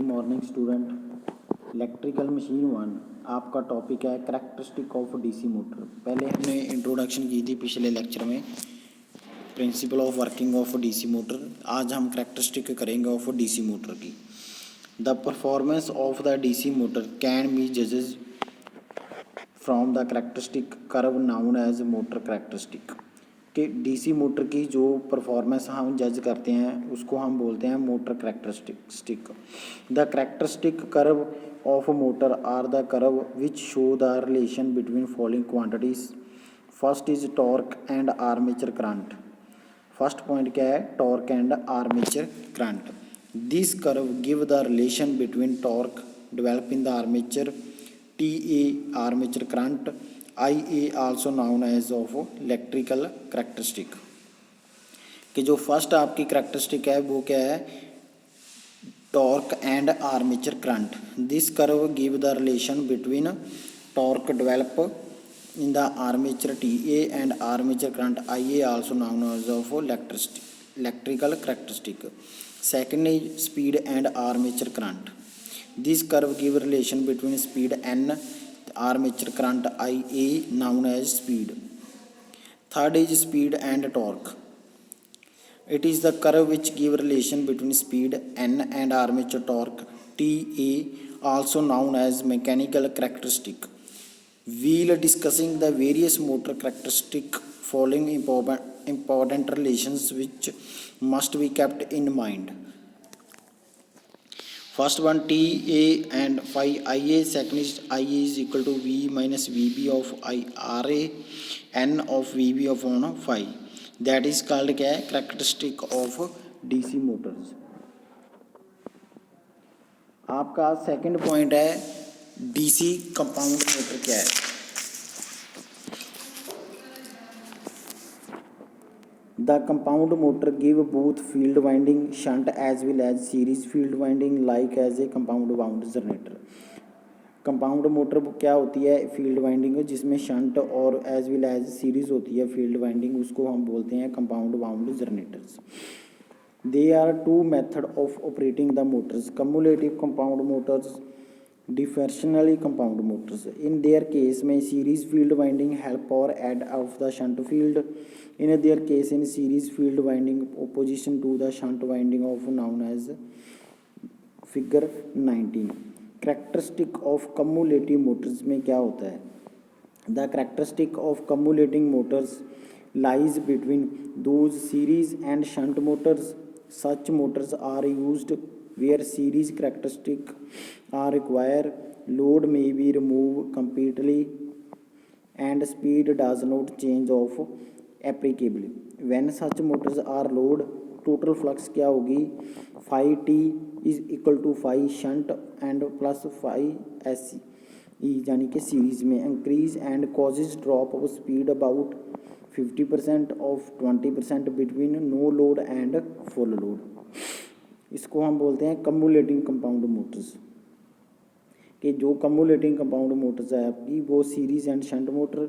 Morning student. Electrical machine one आपका topic है characteristic of DC motor. पहले हमने इंट्रोडक्शन की थी पिछले लेक्चर में, principle of working of DC motor. आज हम करैक्टरिस्टिक करेंगे ऑफ डीसी मोटर की। The performance of the DC motor can be जजेज from the characteristic curve known as motor characteristic. कि डीसी मोटर की जो परफॉर्मेंस हम जज करते हैं उसको हम बोलते हैं motor characteristic. The characteristic curve of motor are the curve which show the relation between following quantities. First is torque and armature current. First point क्या है? Torque and armature current. This curve give the relation between torque develop in the armature T A armature current IA also known as of electrical characteristic. कि जो first आपकी characteristic है वो क्या है? Torque and armature current. This curve give the relation between torque develop in the armature TA and armature current IA also known as of electrical characteristic. Second is speed and armature current. This curve give relation between speed N armature current IA known as speed. Third is speed and torque. It is the curve which give relation between speed N and armature torque TA also known as mechanical characteristic. While discussing the various motor characteristic following important relations which must be kept in mind. First one TA and phi IA. Second is IA is equal to V minus VB of RA N of VB upon phi. That is called क्या है? Characteristic of DC motors. आपका second point है DC compound motor क्या है? The compound motor give both field winding shunt as well as series field winding like as a compound wound generator. Compound motor क्या होती है? Field winding जिसमें shunt और as well as series होती है field winding, उसको हम बोलते हैं compound wound generators. They are two method of operating the motors, cumulative compound motors, differentially compound motors. In their case में सीरीज फील्ड वाइंडिंग हेल्प और aid of the shunt field. In their case, in series field winding opposition to the shunt winding of known as figure 19. Characteristic of cumulative motors में क्या होता है? The characteristic of cumulating motors lies between those series and shunt motors. Such motors are used where series characteristics are required. Load may be removed completely and speed does not change of applicably. When such motors are load, total flux क्या होगी? phi T is equal to phi shunt and plus phi SE यानी कि series में increase and causes drop of speed about 50% of 20% between no load and full load. इसको हम बोलते हैं cumulating compound Motors. कि जो कम्युलेटिंग कंपाउंड मोटर्स है आपकी वो series and shunt motor.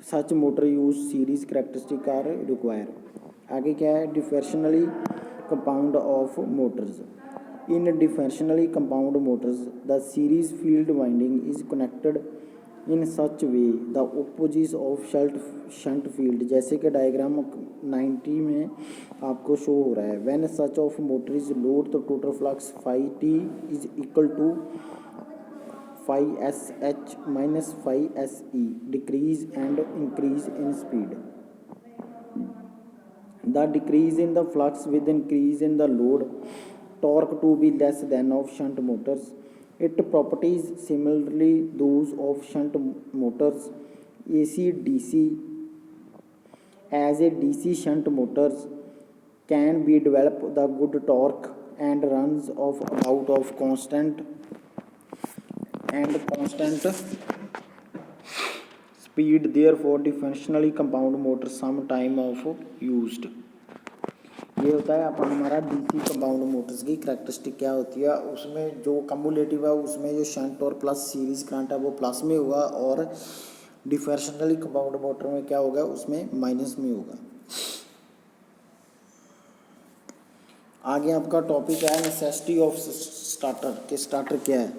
Such motor use series characteristic are require. आगे क्या है? Differentially compound of motors. In differentially compound motors the series field winding is connected in such way the opposite of shunt field, जैसे कि diagram 90 में आपको show हो रहा है। When such of motor is load the total flux phi T is equal to phi SH minus phi SE, decrease and increase in speed. The decrease in the flux with increase in the load, torque to be less than of shunt motors. Its properties similarly those of shunt motors. AC DC as a DC shunt motors can be developed the good torque and runs of about of constant speed, therefore differentially compound motor some time of used. ये होता है अपन हमारा DC compound Motors की characteristic क्या होती है। उसमें जो कम्युलेटिव है उसमें जो शंट और प्लस सीरीज करंट है वो प्लस में होगा और डिफरेंशियली कंपाउंड मोटर में क्या होगा? उसमें माइनस में होगा। आगे आपका topic is necessity of starter के स्टार्टर क्या है।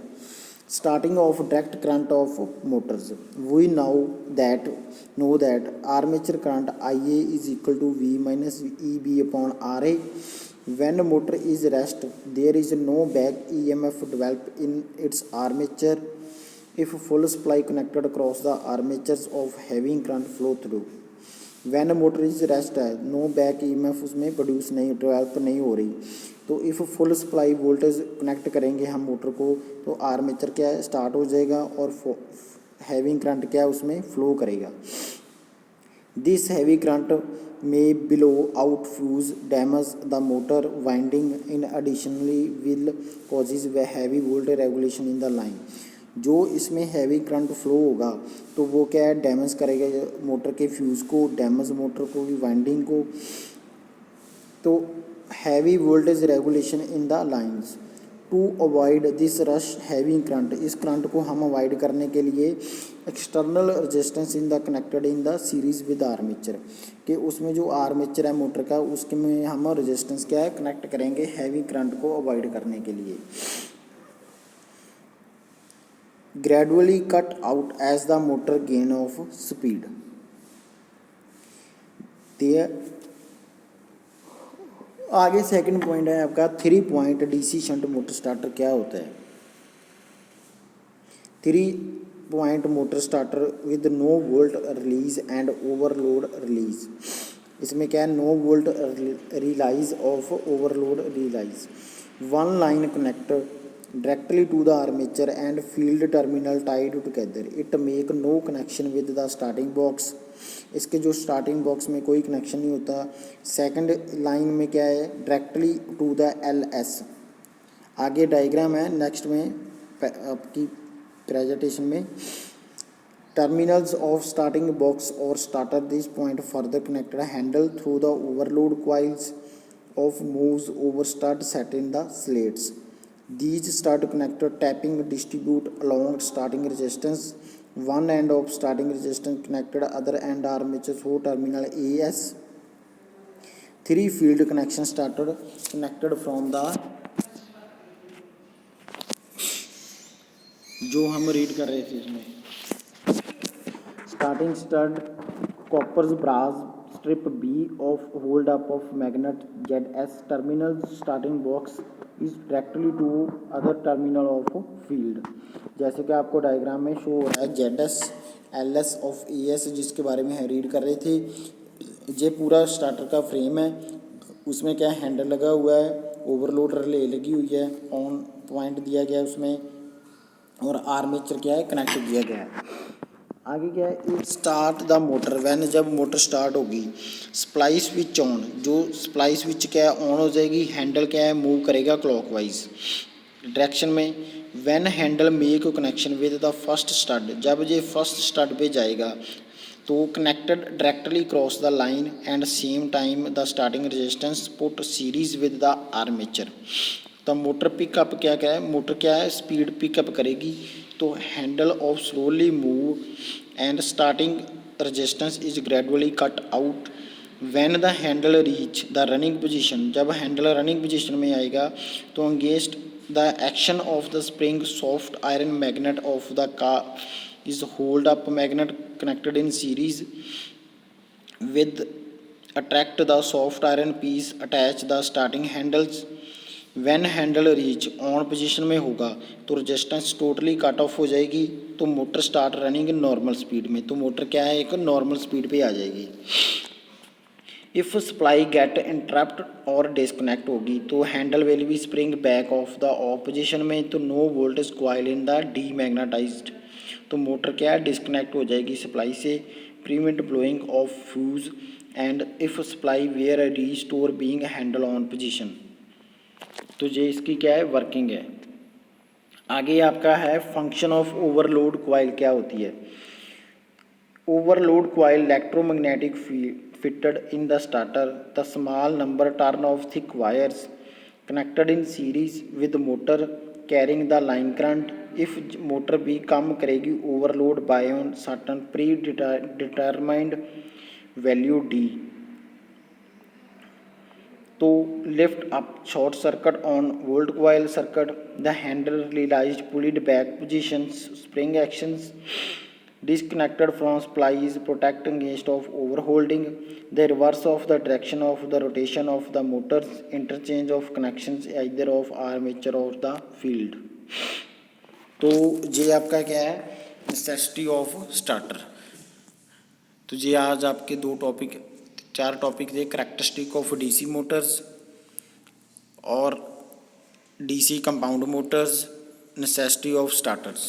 Starting of direct current of motors we know that armature current IA is equal to V minus EB upon RA। When motor is rest, there is no back EMF developed in its armature if full supply connected across the armatures of having current flow through। When motor is rest है, no back EMF उसमें produce नहीं develop नहीं हो रही, तो if full supply voltage connect करेंगे हम motor को तो आर्मेचर क्या है स्टार्ट हो जाएगा और हैविंग करंट क्या है उसमें फ्लो करेगा। This heavy current may blow out fuse damage the motor winding in additionally will causes a heavy voltage regulation in the line. जो इसमें हैवी करंट फ्लो होगा तो वो क्या है डैमेज करेगा मोटर के फ्यूज़ को, डैमेज मोटर को भी वाइंडिंग को, तो heavy voltage regulation in the lines. To avoid this rush heavy current, इस करंट को हम अवॉइड करने के लिए external resistance in the connected in the series with armature, कि उसमें जो आर्मेचर है मोटर का उसके में हम रेजिस्टेंस क्या है कनेक्ट करेंगे हैवी करंट को अवॉइड करने के लिए। Gradually cut out as the motor gain of speed. आगे सेकंड पॉइंट है आपका 3 point DC shunt motor starter क्या होता है। 3 point motor starter with no volt release and overload release. इसमें क्या है no volt release of overload release. One line connect directly to the armature and field terminal tied together, it make no connection with the starting box। इसके जो starting box में कोई connection नहीं होता। Second line में क्या है directly to the LS। आगे डायग्राम है नेक्स्ट में आपकी प्रेजेंटेशन में। टर्मिनल्स ऑफ स्टार्टिंग बॉक्स और starter this point further connected handle through the overload coils of moves over start set in the slates. These start connector tapping distribute along starting resistance. One end of starting resistance connected, other end armature through terminal AS। 3 field connection started connected from the जो हम read कर रहे थे इसमें starting stud coppers brass strip B of hold up of magnet ZS terminal starting box is directly to other terminal of field। जैसे कि आपको diagram में शो हो रहा है ZS LS of ES जिसके बारे में हम रीड कर रहे थे। ये पूरा स्टार्टर का फ्रेम है, उसमें क्या हैंडल लगा हुआ है, ओवरलोड रिले लगी हुई है, ऑन पॉइंट दिया गया है उसमें और आर्मेचर क्या है कनेक्ट दिया गया है। आगे क्या है स्टार्ट द मोटर वैन, जब मोटर स्टार्ट होगी सप्लाई स्विच ऑन, जो सप्लाई स्विच क्या है ऑन हो जाएगी, हैंडल क्या है मूव करेगा क्लॉकवाइज डायरेक्शन में। When handle make connection with the first stud, जब ये फर्स्ट स्टड पे जाएगा तो connected directly cross the line and same time the starting resistance put series with the armature. तो मोटर पिकअप क्या है, मोटर क्या है स्पीड पिकअप करेगी, तो handle of slowly move and starting resistance is gradually cut out. When the handle reach the running position, जब handle running position में आएगा तो against the action of the spring soft iron magnet of the car is hold up magnet connected in series with attract the soft iron piece attach the starting handles. When handle reach on position में होगा तो resistance totally cut off हो जाएगी, तो motor start running normal speed में, तो motor क्या है एक नॉर्मल स्पीड पे आ जाएगी। इफ़ सप्लाई गेट इंटरप्ट और डिस्कनेक्ट होगी तो handle will be spring back of the off position में, तो no voltage coil in the demagnetized, तो मोटर क्या है डिस्कनेक्ट हो जाएगी सप्लाई से। Prevent blowing of fuse and if supply were restore being handle on position, तो ये इसकी क्या है वर्किंग है। आगे आपका है फंक्शन ऑफ ओवरलोड कॉइल क्या होती है। Overload coil electromagnetic fitted in the starter, the small number turn of thick wires connected in series with motor carrying the line current। if motor भी कम करेगी overload by on certain predetermined value D, तो lift up short circuit on volt coil circuit, the handle realised pulled back positions, spring actions, disconnected from splice, protect against of overholding, the reverse of the direction of the rotation of the motors, interchange of connections either of armature or the field। तो ये आपका क्या है, necessity of starter. तो ये आज आपके चार टॉपिक थे, करैक्टरिस्टिक ऑफ डीसी मोटर्स और DC compound Motors, necessity of starters.